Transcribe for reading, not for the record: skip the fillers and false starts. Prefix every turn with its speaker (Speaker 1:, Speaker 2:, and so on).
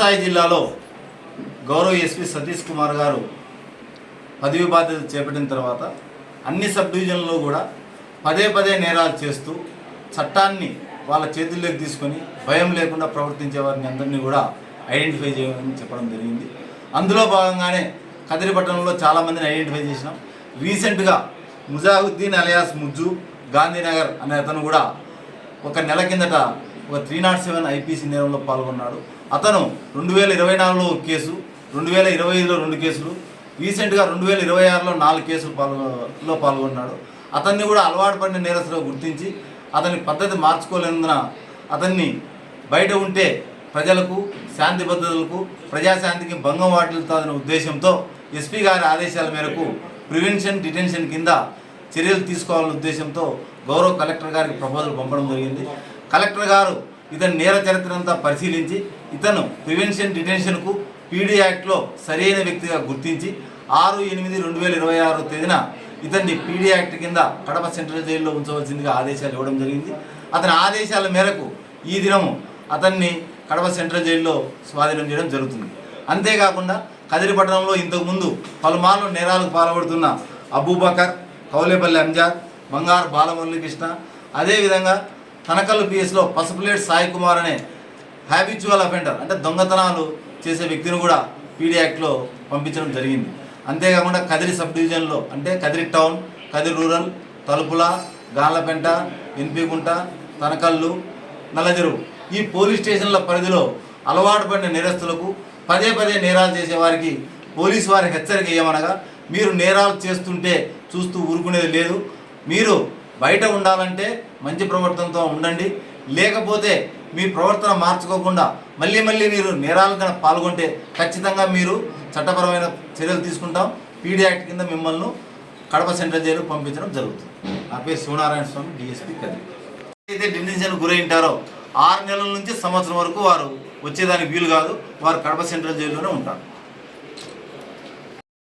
Speaker 1: సత్యసాయి జిల్లాలో గౌరవ ఎస్పీ సతీష్ కుమార్ గారు పదవి బాధ్యత చేపట్టిన తర్వాత అన్ని సబ్ డివిజన్లలో కూడా పదే పదే నేరాలు చేస్తూ చట్టాన్ని వాళ్ళ చేతుల్లోకి తీసుకొని భయం లేకుండా ప్రవర్తించే వారిని అందరినీ కూడా ఐడెంటిఫై చేయమని చెప్పడం జరిగింది. అందులో భాగంగానే కదిరిపట్టణంలో చాలామందిని ఐడెంటిఫై చేసినాం. రీసెంట్గా ముజాహుద్దీన్ అలియాస్ ముజ్జు గాంధీనగర్ అనే అతను కూడా ఒక నెల కిందట ఒక 307 ఐపీసీ నేరంలో పాల్గొన్నాడు. అతను 2024లో ఒక కేసు, 2025లో 2 కేసులు, రీసెంట్గా 2026లో 4 కేసులు పాల్గొన్నాడు. అతన్ని కూడా అలవాటు పడిన నేరస్తులుగా గుర్తించి అతని పద్ధతి మార్చుకోలేనందున అతన్ని బయట ఉంటే ప్రజలకు శాంతి భద్రతలకు ప్రజాశాంతికి భంగం వాటిల్లుతుందనే ఉద్దేశంతో ఎస్పీ గారి ఆదేశాల మేరకు ప్రివెన్షన్ డిటెన్షన్ కింద చర్యలు తీసుకోవాలనే ఉద్దేశంతో గౌరవ కలెక్టర్ గారికి ప్రపోజల్ పంపడం జరిగింది. కలెక్టర్ గారు ఇతని నేర చరిత్ర అంతా పరిశీలించి ఇతను ప్రివెన్షన్ డిటెన్షన్కు పీడీ యాక్ట్లో సరైన వ్యక్తిగా గుర్తించి 6/8/2026 తేదీన ఇతన్ని పీడీ యాక్ట్ కింద కడప సెంట్రల్ జైల్లో ఉంచవలసిందిగా ఆదేశాలు ఇవ్వడం జరిగింది. అతని ఆదేశాల మేరకు ఈ దినము అతన్ని కడప సెంట్రల్ జైల్లో స్వాధీనం చేయడం జరుగుతుంది. అంతేకాకుండా కదిరిపట్టణంలో ఇంతకుముందు పలుమార్లు నేరాలకు పాల్పడుతున్న అబూబకర్, కౌలేపల్లి అంజాద్, బంగారు బాలమురళీకృష్ణ, అదేవిధంగా తనకల్లు పిఎస్లో పసుపులేటి సాయి కుమార్ అనే హ్యాబిచువల్ అఫెండర్ అంటే దొంగతనాలు చేసే వ్యక్తిని కూడా పీడీ యాక్ట్లో పంపించడం జరిగింది. అంతేకాకుండా కదిరి సబ్ డివిజన్లో అంటే కదిరి టౌన్, కదిరి రూరల్, తలుపుల, గాన్లపెంట, ఎన్పిగుంట, తనకల్లు, నల్లచెరువు ఈ పోలీస్ స్టేషన్ల పరిధిలో అలవాటు పడిన నేరస్తులకు పదే పదే నేరాలు చేసేవారికి పోలీసు వారి హెచ్చరిక ఏమనగా, మీరు నేరాలు చేస్తుంటే చూస్తూ ఊరుకునేది లేదు. మీరు బయట ఉండాలంటే మంచి ప్రవర్తనతో ఉండండి, లేకపోతే మీ ప్రవర్తన మార్చుకోకుండా మళ్ళీ మీరు నేరాల కింద పాల్గొంటే ఖచ్చితంగా మీరు చట్టపరమైన చర్యలు తీసుకుంటాం. పీడీ యాక్ట్ కింద మిమ్మల్ని కడప సెంట్రల్ జైలు పంపించడం జరుగుతుంది. నా పేరు శివనారాయణ స్వామి, డిఎస్పీ కదిరి. అయితే డిటెన్షన్ గురై ఉంటారో 6 నెలల నుంచి సంవత్సరం వరకు వారు వచ్చేదానికి వీలు కాదు. వారు కడప సెంట్రల్ జైల్లోనే ఉంటారు.